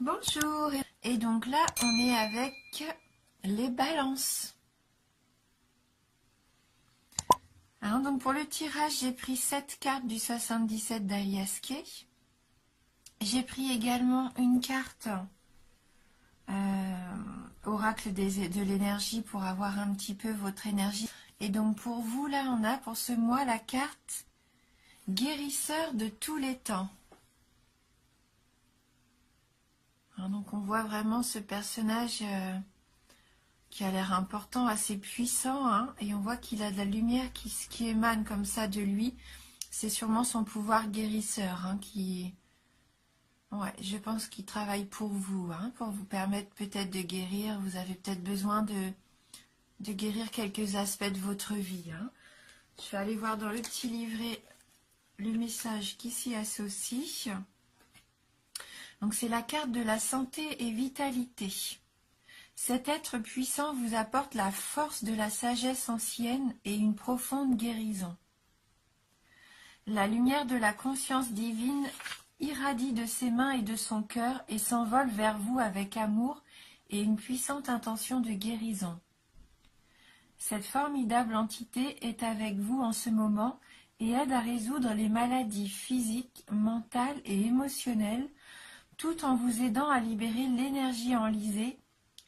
Bonjour. Et donc là, on est avec les balances. Hein, donc pour le tirage, j'ai pris 7 cartes du 77 d'Alias Kay. J'ai pris également une carte oracle de l'énergie pour avoir un petit peu votre énergie. Et donc pour vous, là, on a pour ce mois la carte guérisseur de tous les temps. Hein, donc on voit vraiment ce personnage qui a l'air important, assez puissant, hein, et on voit qu'il a de la lumière qui émane comme ça de lui. C'est sûrement son pouvoir guérisseur, hein, ouais, je pense qu'il travaille pour vous, hein, pour vous permettre peut-être de guérir. Vous avez peut-être besoin de guérir quelques aspects de votre vie. Hein. Je vais aller voir dans le petit livret le message qui s'y associe. Donc c'est la carte de la santé et vitalité. Cet être puissant vous apporte la force de la sagesse ancienne et une profonde guérison. La lumière de la conscience divine irradie de ses mains et de son cœur et s'envole vers vous avec amour et une puissante intention de guérison. Cette formidable entité est avec vous en ce moment et aide à résoudre les maladies physiques, mentales et émotionnelles, tout en vous aidant à libérer l'énergie enlisée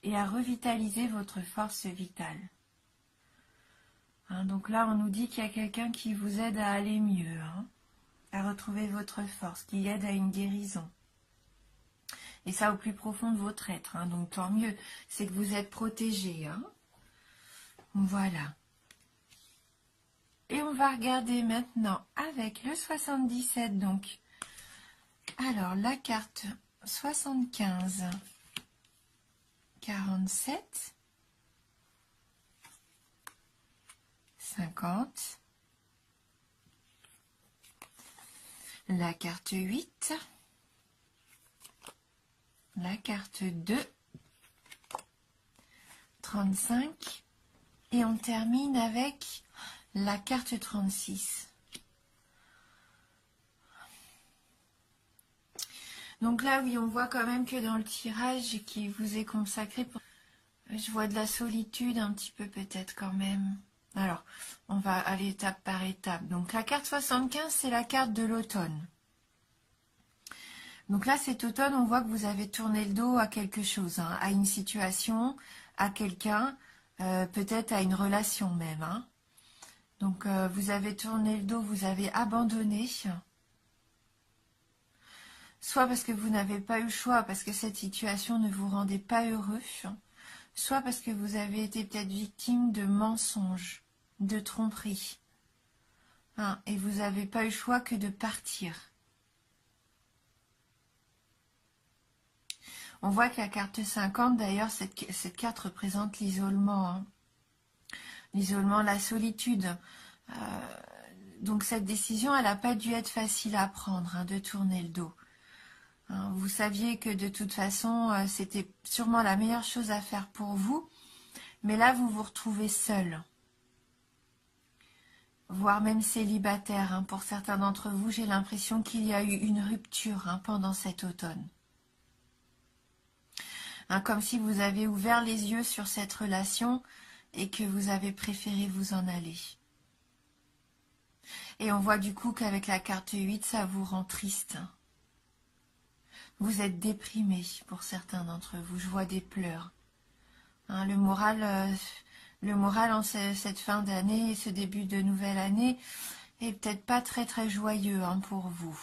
et à revitaliser votre force vitale. Hein, donc là, on nous dit qu'il y a quelqu'un qui vous aide à aller mieux, hein, à retrouver votre force, qui aide à une guérison. Et ça au plus profond de votre être. Hein, donc tant mieux, c'est que vous êtes protégé. Hein. Voilà. Et on va regarder maintenant avec le 77. Donc, alors la carte 75. 47, 50, la carte 8, la carte 2, 35 et on termine avec la carte 36. Donc là, oui, on voit quand même que dans le tirage qui vous est consacré, je vois de la solitude un petit peu peut-être quand même. Alors, on va aller étape par étape. Donc la carte 75, c'est la carte de l'automne. Donc là, cet automne, on voit que vous avez tourné le dos à quelque chose, hein, à une situation, à quelqu'un, peut-être à une relation même. Hein. Donc vous avez tourné le dos, vous avez abandonné. Soit parce que vous n'avez pas eu le choix, parce que cette situation ne vous rendait pas heureux, soit parce que vous avez été peut-être victime de mensonges, de tromperies. Hein, et vous n'avez pas eu le choix que de partir. On voit que la carte 50, d'ailleurs, cette carte représente l'isolement. Hein. L'isolement, la solitude. Donc cette décision, elle n'a pas dû être facile à prendre, hein, de tourner le dos. Vous saviez que de toute façon, c'était sûrement la meilleure chose à faire pour vous, mais là, vous vous retrouvez seul, voire même célibataire. Hein. Pour certains d'entre vous, j'ai l'impression qu'il y a eu une rupture, hein, pendant cet automne. Hein, comme si vous avez ouvert les yeux sur cette relation et que vous avez préféré vous en aller. Et on voit du coup qu'avec la carte 8, ça vous rend triste. Vous êtes déprimé pour certains d'entre vous. Je vois des pleurs. Hein, le moral en cette fin d'année et ce début de nouvelle année est peut-être pas très très joyeux, hein, pour vous.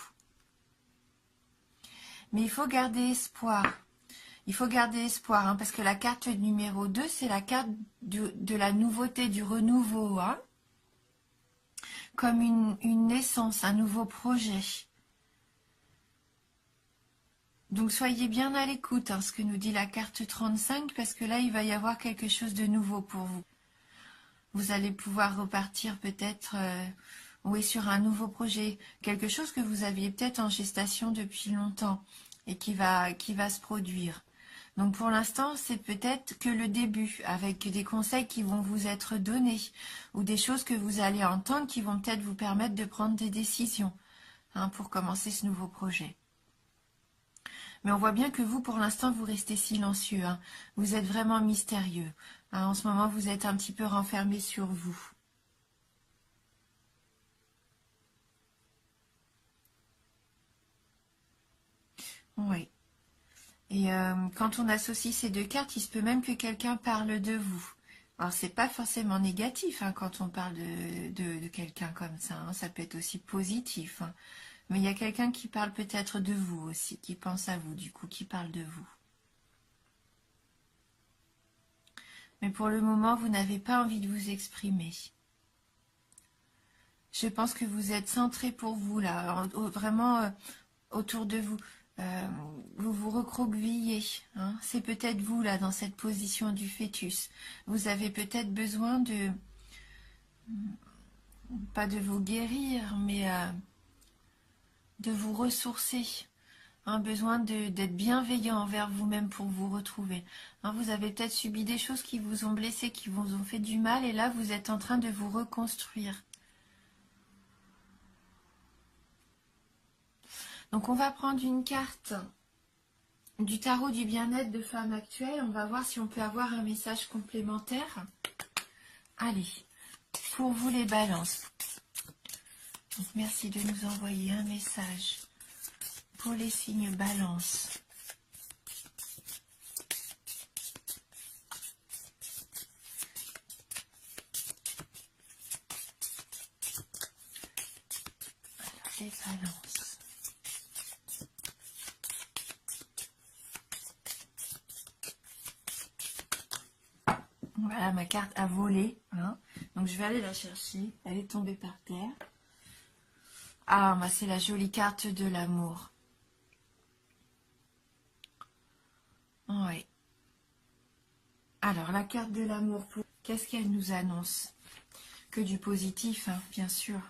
Mais il faut garder espoir. Il faut garder espoir, hein, parce que la carte numéro 2, c'est la carte de la nouveauté, du renouveau. Hein, comme une naissance, un nouveau projet. Donc soyez bien à l'écoute, hein, ce que nous dit la carte 35, parce que là, il va y avoir quelque chose de nouveau pour vous. Vous allez pouvoir repartir peut-être oui, sur un nouveau projet, quelque chose que vous aviez peut-être en gestation depuis longtemps et qui va se produire. Donc pour l'instant, c'est peut-être que le début, avec des conseils qui vont vous être donnés ou des choses que vous allez entendre qui vont peut-être vous permettre de prendre des décisions, hein, pour commencer ce nouveau projet. Mais on voit bien que vous, pour l'instant, vous restez silencieux. Hein. Vous êtes vraiment mystérieux. Hein. En ce moment, vous êtes un petit peu renfermé sur vous. Oui. Et quand on associe ces deux cartes, il se peut même que quelqu'un parle de vous. Alors, c'est pas forcément négatif hein, quand on parle de quelqu'un comme ça. Hein. Ça peut être aussi positif. Hein. Mais il y a quelqu'un qui parle peut-être de vous aussi, qui pense à vous, du coup, qui parle de vous. Mais pour le moment, vous n'avez pas envie de vous exprimer. Je pense que vous êtes centré pour vous, là, vraiment autour de vous. Vous vous recroquevillez. Hein. C'est peut-être vous, là, dans cette position du fœtus. Vous avez peut-être besoin de... pas de vous guérir, mais de vous ressourcer. Un besoin d'être bienveillant envers vous-même pour vous retrouver. Hein, vous avez peut-être subi des choses qui vous ont blessé, qui vous ont fait du mal, et là, vous êtes en train de vous reconstruire. Donc, on va prendre une carte du tarot du bien-être de femme actuelle. On va voir si on peut avoir un message complémentaire. Allez, pour vous les balances. Donc, merci de nous envoyer un message pour les signes balance. Alors, les balances. Voilà, ma carte a volé. Hein. Donc, je vais aller la chercher. Elle est tombée par terre. Ah, bah, c'est la jolie carte de l'amour. Oui. Alors, la carte de l'amour, qu'est-ce qu'elle nous annonce? Que du positif, hein, bien sûr.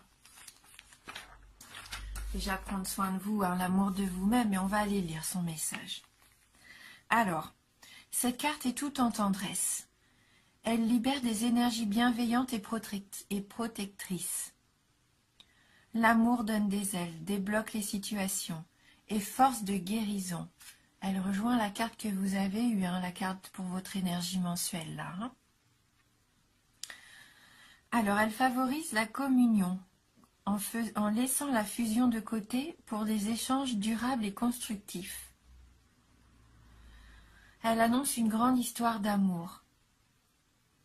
Déjà, prendre soin de vous, hein, l'amour de vous-même, et on va aller lire son message. Alors, cette carte est toute en tendresse. Elle libère des énergies bienveillantes et protectrices. L'amour donne des ailes, débloque les situations et force de guérison. Elle rejoint la carte que vous avez eue, hein, la carte pour votre énergie mensuelle là. Hein. Alors, elle favorise la communion en laissant la fusion de côté pour des échanges durables et constructifs. Elle annonce une grande histoire d'amour.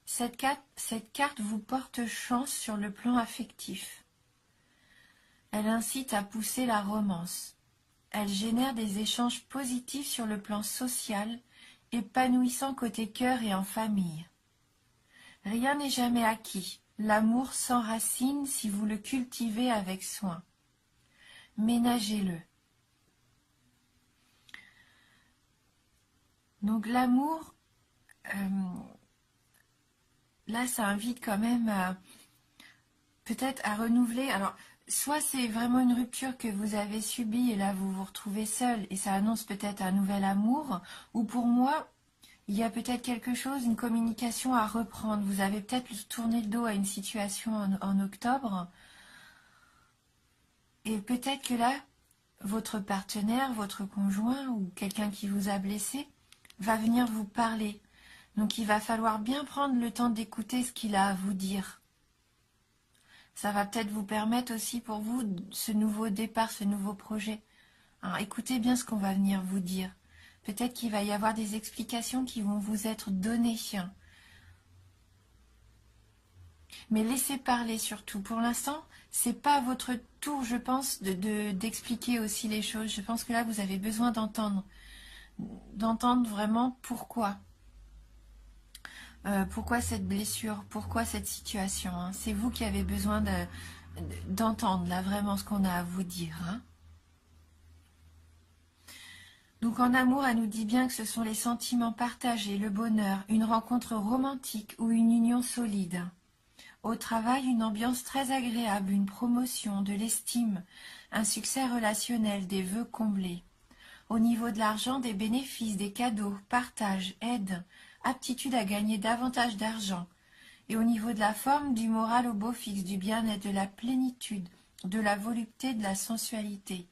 Cette carte vous porte chance sur le plan affectif. Elle incite à pousser la romance. Elle génère des échanges positifs sur le plan social, épanouissant côté cœur et en famille. Rien n'est jamais acquis. L'amour s'enracine si vous le cultivez avec soin. Ménagez-le. Donc l'amour, là ça invite quand même peut-être à renouveler. Alors, soit c'est vraiment une rupture que vous avez subie et là vous vous retrouvez seul et ça annonce peut-être un nouvel amour, ou pour moi, il y a peut-être quelque chose, une communication à reprendre. Vous avez peut-être tourné le dos à une situation en octobre et peut-être que là, votre partenaire, votre conjoint ou quelqu'un qui vous a blessé va venir vous parler. Donc il va falloir bien prendre le temps d'écouter ce qu'il a à vous dire. Ça va peut-être vous permettre aussi pour vous ce nouveau départ, ce nouveau projet. Alors, écoutez bien ce qu'on va venir vous dire. Peut-être qu'il va y avoir des explications qui vont vous être données. Mais laissez parler surtout. Pour l'instant, c'est pas votre tour, je pense, d'expliquer aussi les choses. Je pense que là, vous avez besoin d'entendre. D'entendre vraiment pourquoi. Pourquoi cette blessure, pourquoi cette situation. Hein. C'est vous qui avez besoin d'entendre là vraiment ce qu'on a à vous dire. Hein. Donc en amour, elle nous dit bien que ce sont les sentiments partagés, le bonheur, une rencontre romantique ou une union solide. Au travail, une ambiance très agréable, une promotion, de l'estime, un succès relationnel, des vœux comblés. Au niveau de l'argent, des bénéfices, des cadeaux, partage, aide, aptitude à gagner davantage d'argent. Et au niveau de la forme, du moral au beau fixe, du bien-être, de la plénitude, de la volupté, de la sensualité.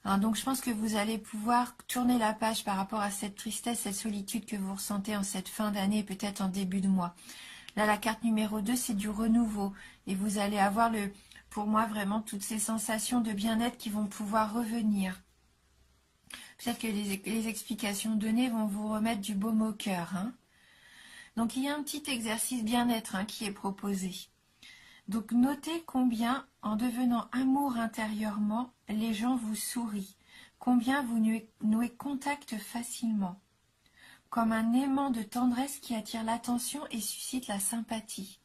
Hein, donc je pense que vous allez pouvoir tourner la page par rapport à cette tristesse, cette solitude que vous ressentez en cette fin d'année, peut-être en début de mois. Là, la carte numéro 2, c'est du renouveau. Et vous allez avoir, pour moi, vraiment toutes ces sensations de bien-être qui vont pouvoir revenir. Peut-être que les explications données vont vous remettre du baume au cœur. Hein. Donc, il y a un petit exercice bien-être qui est proposé. Donc, notez combien, en devenant amour intérieurement, les gens vous sourient. Combien vous nouez contact facilement. Comme un aimant de tendresse qui attire l'attention et suscite la sympathie.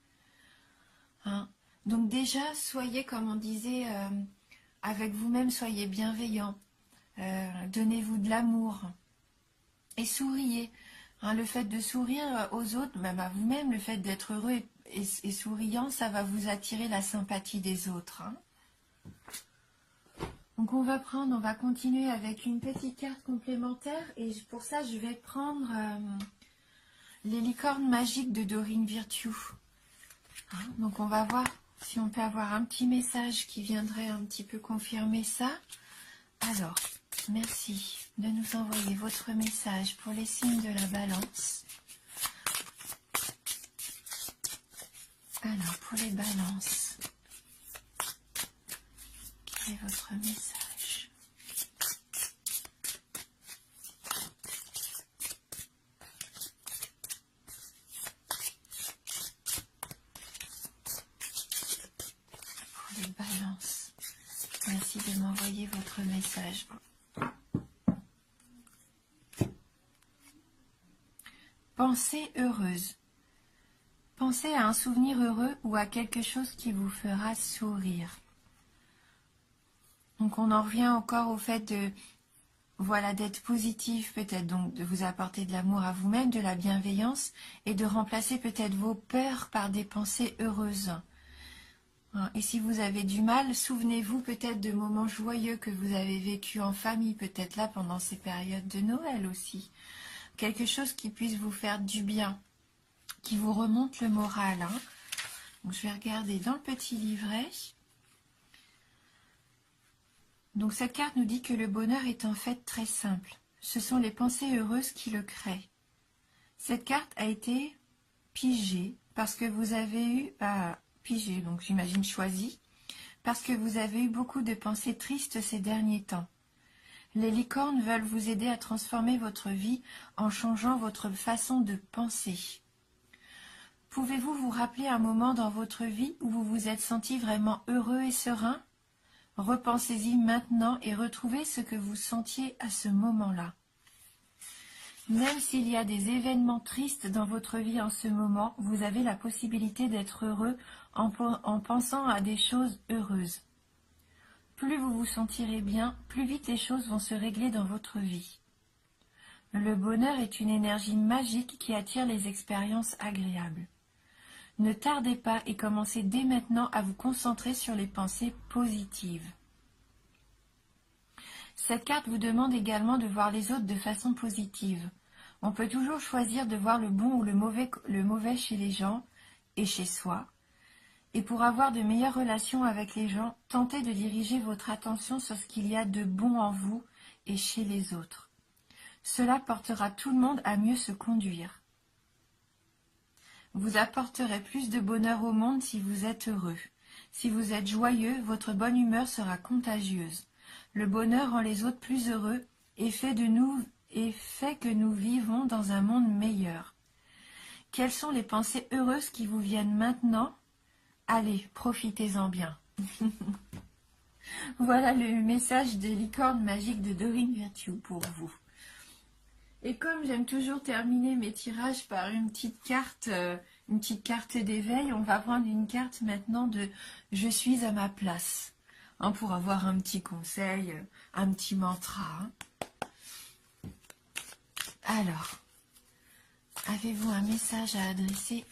Hein. Donc déjà, soyez, comme on disait, avec vous-même, soyez bienveillant. Donnez-vous de l'amour. Et souriez. Hein, le fait de sourire aux autres, même à vous-même, le fait d'être heureux et souriant, ça va vous attirer la sympathie des autres. Hein. Donc on va continuer avec une petite carte complémentaire. Et pour ça, je vais prendre les licornes magiques de Dorine Virtue. Hein, donc on va voir si on peut avoir un petit message qui viendrait un petit peu confirmer ça. Alors, merci de nous envoyer votre message pour les signes de la balance. Alors, pour les balances, quel est votre message? Pour les balances, merci de m'envoyer votre message. Pensée heureuse. Pensez à un souvenir heureux ou à quelque chose qui vous fera sourire. Donc on en revient encore au fait de, voilà, d'être positif peut-être, donc de vous apporter de l'amour à vous-même, de la bienveillance et de remplacer peut-être vos peurs par des pensées heureuses. Et si vous avez du mal, souvenez-vous peut-être de moments joyeux que vous avez vécus en famille, peut-être là pendant ces périodes de Noël aussi. Quelque chose qui puisse vous faire du bien, qui vous remonte le moral. Hein. Donc, je vais regarder dans le petit livret. Donc cette carte nous dit que le bonheur est en fait très simple. Ce sont les pensées heureuses qui le créent. Cette carte a été pigée parce que vous avez eu... pigée, donc j'imagine choisie, parce que vous avez eu beaucoup de pensées tristes ces derniers temps. Les licornes veulent vous aider à transformer votre vie en changeant votre façon de penser. Pouvez-vous vous rappeler un moment dans votre vie où vous vous êtes senti vraiment heureux et serein? Repensez-y maintenant et retrouvez ce que vous sentiez à ce moment-là. Même s'il y a des événements tristes dans votre vie en ce moment, vous avez la possibilité d'être heureux en pensant à des choses heureuses. Plus vous vous sentirez bien, plus vite les choses vont se régler dans votre vie. Le bonheur est une énergie magique qui attire les expériences agréables. Ne tardez pas et commencez dès maintenant à vous concentrer sur les pensées positives. Cette carte vous demande également de voir les autres de façon positive. On peut toujours choisir de voir le bon ou le mauvais chez les gens et chez soi. Et pour avoir de meilleures relations avec les gens, tentez de diriger votre attention sur ce qu'il y a de bon en vous et chez les autres. Cela portera tout le monde à mieux se conduire. Vous apporterez plus de bonheur au monde si vous êtes heureux. Si vous êtes joyeux, votre bonne humeur sera contagieuse. Le bonheur rend les autres plus heureux et fait que nous vivons dans un monde meilleur. Quelles sont les pensées heureuses qui vous viennent maintenant? Allez, profitez-en bien. Voilà le message des licornes magiques de Dorine Virtue pour vous. Et comme j'aime toujours terminer mes tirages par une petite carte d'éveil, on va prendre une carte maintenant de « Je suis à ma place ». Pour avoir un petit conseil, un petit mantra. Alors, avez-vous un message à adresser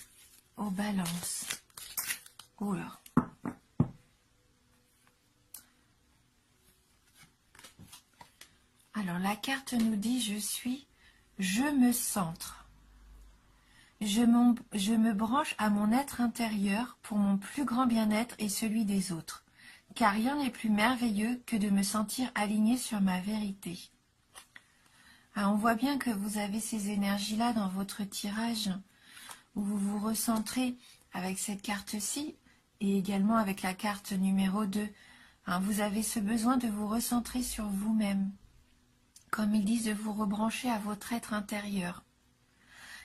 aux balances? Oula. Alors, la carte nous dit « Je me centre. Je me branche à mon être intérieur pour mon plus grand bien-être et celui des autres. car rien n'est plus merveilleux que de me sentir alignée sur ma vérité. On voit bien que vous avez ces énergies-là dans votre tirage, où vous vous recentrez avec cette carte-ci, et également avec la carte numéro 2. Vous avez ce besoin de vous recentrer sur vous-même, comme ils disent, de vous rebrancher à votre être intérieur.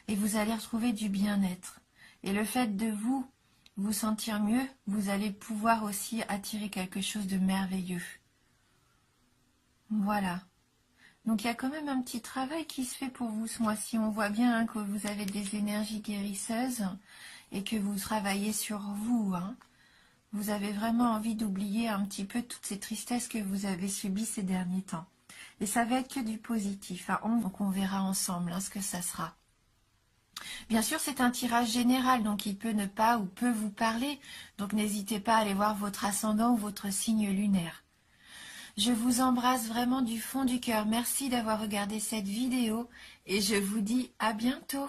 Et vous allez retrouver du bien-être. Et le fait de vous sentir mieux, vous allez pouvoir aussi attirer quelque chose de merveilleux. Voilà. Donc il y a quand même un petit travail qui se fait pour vous ce mois-ci. On voit bien que vous avez des énergies guérisseuses et que vous travaillez sur vous. Vous avez vraiment envie d'oublier un petit peu toutes ces tristesses que vous avez subies ces derniers temps. Et ça va être que du positif. Donc on verra ensemble ce que ça sera. Bien sûr, c'est un tirage général, donc il peut ne pas ou peut vous parler. Donc n'hésitez pas à aller voir votre ascendant ou votre signe lunaire. Je vous embrasse vraiment du fond du cœur. Merci d'avoir regardé cette vidéo et je vous dis à bientôt.